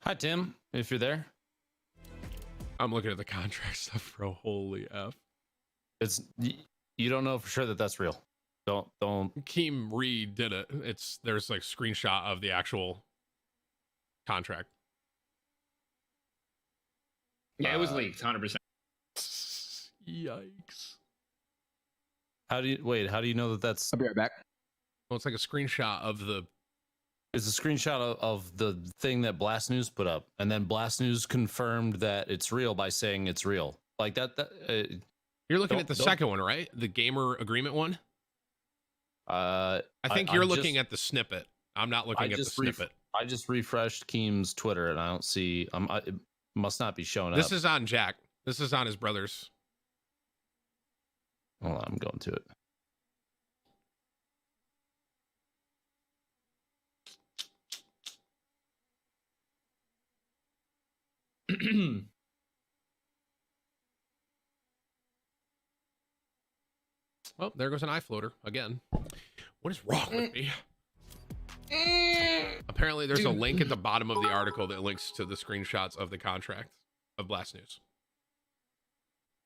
Hi, Tim, if you're there. I'm looking at the contract stuff, bro. Holy F. You don't know for sure that that's real. Don't. Keem redid it. There's like screenshot of the actual contract. Yeah, it was leaked, 100%. Yikes. How do you know that that's? I'll be right back. Well, it's like a screenshot of the. It's a screenshot of the thing that Blast News put up, and then Blast News confirmed that it's real by saying it's real. Like that. You're looking at the second one, right? The gamer agreement one. I think you're looking at the snippet. I'm not looking at the snippet. I just refreshed Keem's Twitter, and I don't see. It must not be showing up. This is on Jack. This is on his brother's. Hold on, I'm going to it. Well, there goes an eye floater again. What is wrong with me? Apparently, there's a link at the bottom of the article that links to the screenshots of the contract of Blast News.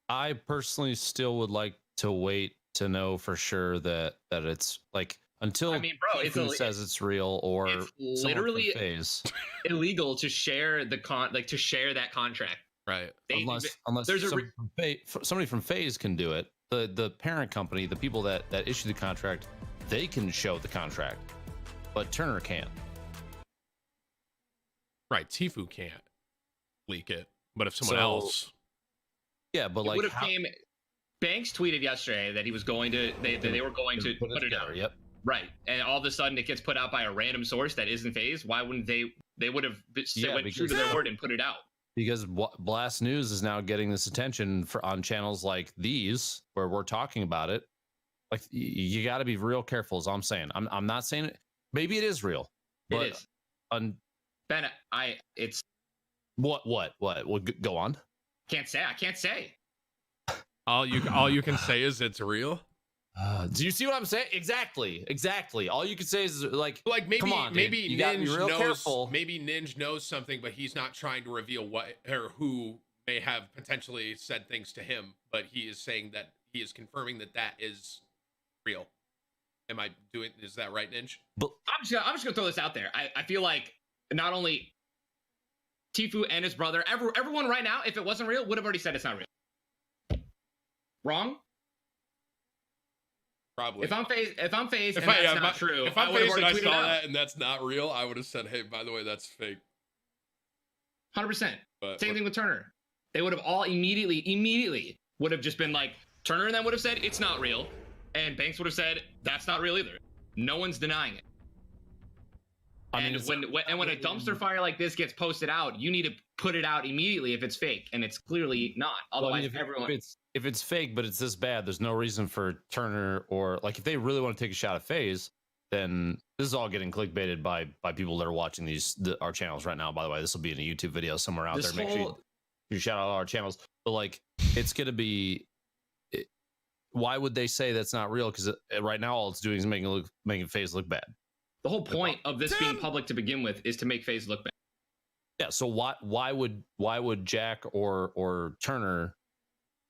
I personally still would like to wait to know for sure that it's like until Tfue says it's real, or it's literally Faze. illegal to share that contract. Right. Unless there's somebody from Faze can do it. The parent company, the people that issue the contract, they can show the contract, but Turner can't. Right. Tfue can't leak it, but if someone else. Yeah, but like Banks tweeted yesterday that he was going to they were going to put it out. Yep. Right. And all of a sudden it gets put out by a random source that isn't Faze. Why wouldn't they would have went true to their word and put it out? Because Blast News is now getting this attention on channels like these where we're talking about it. Like you got to be real careful, as I'm saying. I'm not saying it. Maybe it is real. But it is. Ben, it's what? Well, go on. I can't say. All you can say is it's real. Do you see what I'm saying? Exactly. All you can say is like maybe come on, maybe Ninja knows careful. Maybe Ninja knows something, but he's not trying to reveal what or who may have potentially said things to him. But he is saying that he is confirming that is real. Is that right, Ninja? But I'm just gonna throw this out there. I feel like not only Tfue and his brother, everyone right now, if it wasn't real, would have already said it's not real. Wrong? Probably. If I'm Faze and that's not true, if I'm Faze and I saw that and that's not real, I would have said, "Hey, by the way, that's fake." 100%. Same thing with Turner. They would have all immediately would have just been like, Turner and them would have said it's not real, and Banks would have said that's not real either. No one's denying it. And when a dumpster fire like this gets posted out, you need to put it out immediately if it's fake, and it's clearly not. Otherwise, if it's fake, but it's this bad, there's no reason for Turner or like if they really want to take a shot at Faze, then this is all getting clickbaited by people that are watching our channels right now. By the way, this will be in a YouTube video somewhere out there. Make sure you shout out all our channels. But like, it's gonna be. Why would they say that's not real? Because right now all it's doing is making Faze look bad. The whole point of this being public to begin with is to make Faze look bad. Yeah. So why would Jack or Turner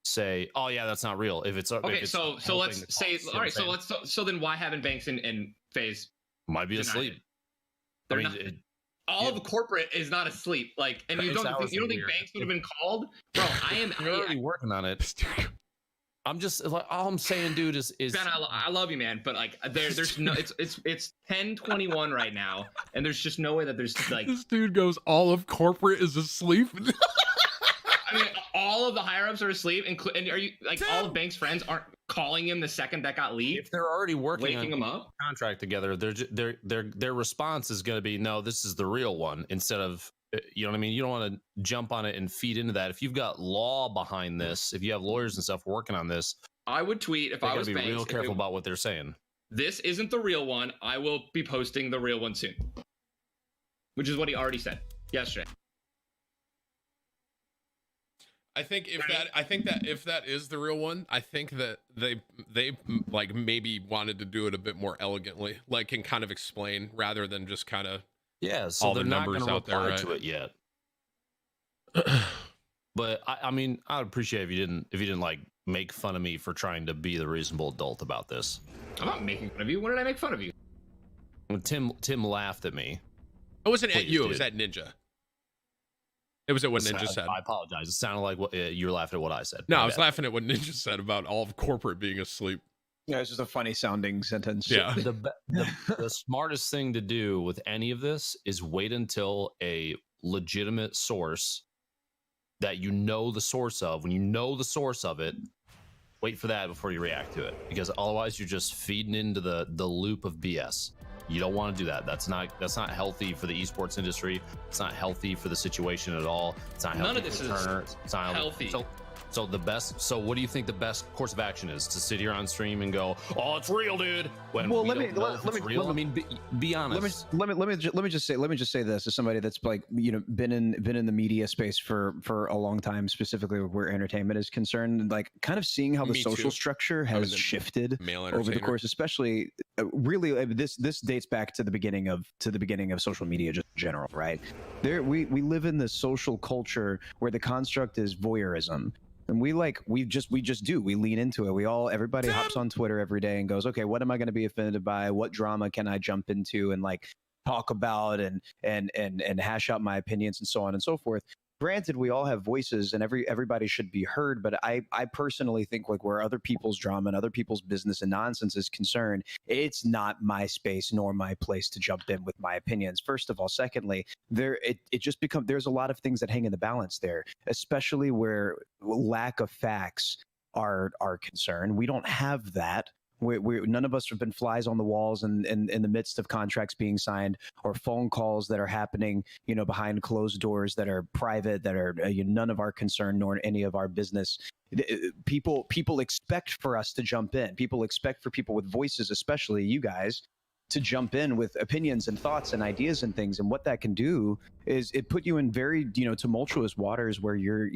say, "Oh yeah, that's not real"? If it's okay, so let's say, all right, so then why haven't Banks and Faze might be asleep? All of corporate is not asleep. Like, and you don't think Banks would have been called, bro? You're already working on it. I'm just like, all I'm saying, dude, is Ben, I love you, man, but like there's no it's 10:21 right now, and there's just no way that there's like this dude goes, all of corporate is asleep. I mean, all of the higher ups are asleep, and are you like all of Banks' friends aren't calling him the second that got leaked? If they're already working waking him up contract together, their response is going to be, no, this is the real one, instead of, you know what I mean? You don't want to jump on it and feed into that. If you've got law behind this, if you have lawyers and stuff working on this, I would tweet if I was Banks. Be real careful about what they're saying. This isn't the real one. I will be posting the real one soon, which is what he already said yesterday. I think if that is the real one, I think that they like maybe wanted to do it a bit more elegantly, like, and kind of explain rather than just kind of so all they're the not numbers going to out there to it yet. But I mean, I'd appreciate if you didn't like make fun of me for trying to be the reasonable adult about this. I'm not making fun of you. When did I make fun of you? When Tim laughed at me. It wasn't at you. It was at Ninja. It was at what Ninja said. I apologize. It sounded like you were laughing at what I said. No, I was laughing at what Ninja said about all of corporate being asleep. Yeah, it's just a funny sounding sentence. Yeah. The smartest thing to do with any of this is wait until a legitimate source that you know the source of. When you know the source of it, wait for that before you react to it, because otherwise you're just feeding into the loop of BS. You don't want to do that. That's not healthy for the esports industry. It's not healthy for the situation at all. It's not healthy. None of this for is Turner. It's not healthy. So what do you think the best course of action is? To sit here on stream and go, "Oh, it's real, dude." When Well, let me be honest. Let me just say this as somebody that's like, you know, been in the media space for a long time, specifically where entertainment is concerned. Like, kind of seeing how the social structure has shifted over the course, especially really this dates back to the beginning of social media just in general, right? We live in this social culture where the construct is voyeurism. And we just lean into it. Everybody hops on Twitter every day and goes, okay, what am I going to be offended by? What drama can I jump into and like talk about and hash out my opinions and so on and so forth. Granted, we all have voices and everybody should be heard, but I personally think like where other people's drama and other people's business and nonsense is concerned, it's not my space nor my place to jump in with my opinions. First of all, secondly, there's a lot of things that hang in the balance there, especially where lack of facts are concerned. We don't have that. None of us have been flies on the walls in the midst of contracts being signed or phone calls that are happening, you know, behind closed doors that are private, that are none of our concern nor any of our business. People expect for us to jump in. People expect for people with voices, especially you guys, to jump in with opinions and thoughts and ideas and things. And what that can do is it put you in very, tumultuous waters where you're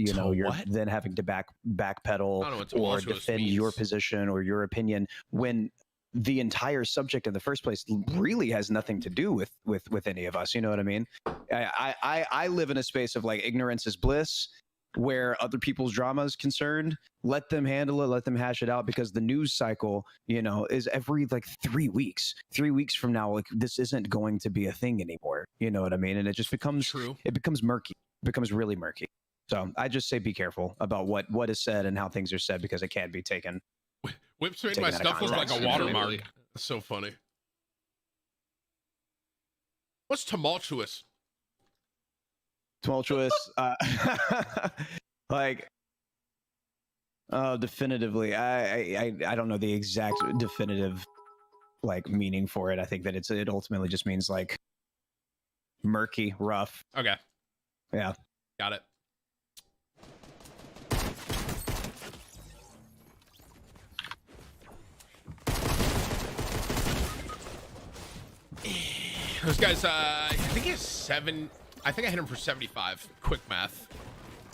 then having to backpedal or defend your position or your opinion when the entire subject in the first place really has nothing to do with any of us. You know what I mean? I live in a space of like ignorance is bliss. Where other people's drama is concerned, let them handle it, let them hash it out, because the news cycle, is every like 3 weeks. 3 weeks from now, like this isn't going to be a thing anymore. You know what I mean? And it just becomes true. It becomes murky. It becomes really murky. So I just say be careful about what is said and how things are said, because it can be taken. Whips made my stuff look like a watermark. That's so funny. What's tumultuous? Tumultuous, definitively. I don't know the exact definitive like meaning for it. I think that it ultimately just means like murky, rough. Okay. Yeah. Got it. Those guys, I think he has 7. I think I hit him for 75. Quick math.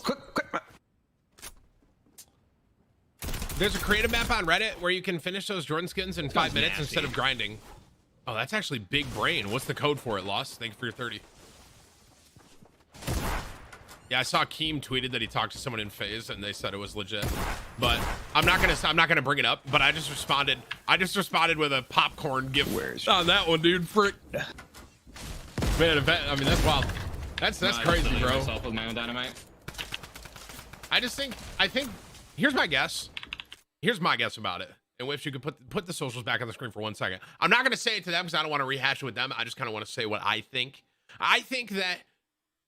Quick math. There's a creative map on Reddit where you can finish those Jordan skins in 5 minutes instead of grinding. Oh, that's actually big brain. What's the code for it, Lost? Thank you for your 30. Yeah, I saw Keem tweeted that he talked to someone in Faze and they said it was legit. But I'm not gonna bring it up. But I just responded with a popcorn gift on that one, dude. Frick. Man, I mean that's wild. That's crazy, bro. Myself with my own dynamite. I think here's my guess. Here's my guess about it. And Whips, you could put the socials back on the screen for 1 second. I'm not gonna say it to them because I don't want to rehash it with them. I just kind of want to say what I think. I think that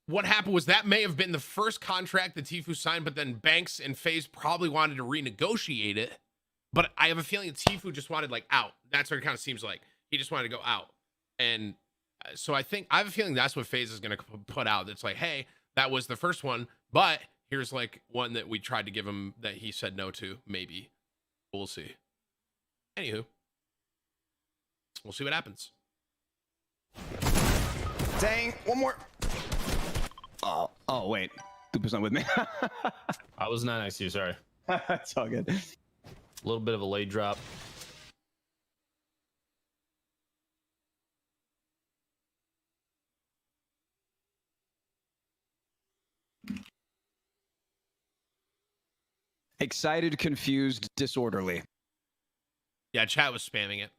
what happened was that may have been the first contract that Tfue signed, but then Banks and Faze probably wanted to renegotiate it. But I have a feeling that Tfue just wanted like out. That's what it kind of seems like. He just wanted to go out. And so I have a feeling that's what Faze is going to put out. It's like, hey, that was the first one, but here's like one that we tried to give him that he said no to, maybe. We'll see. Anywho, we'll see what happens. Dang, one more. Oh wait, Cooper's not with me. I was not next to you, sorry. It's all good. A little bit of a late drop. Excited, confused, disorderly. Yeah, chat was spamming it.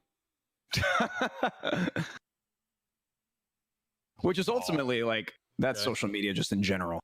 Which is ultimately like that's social media just in general.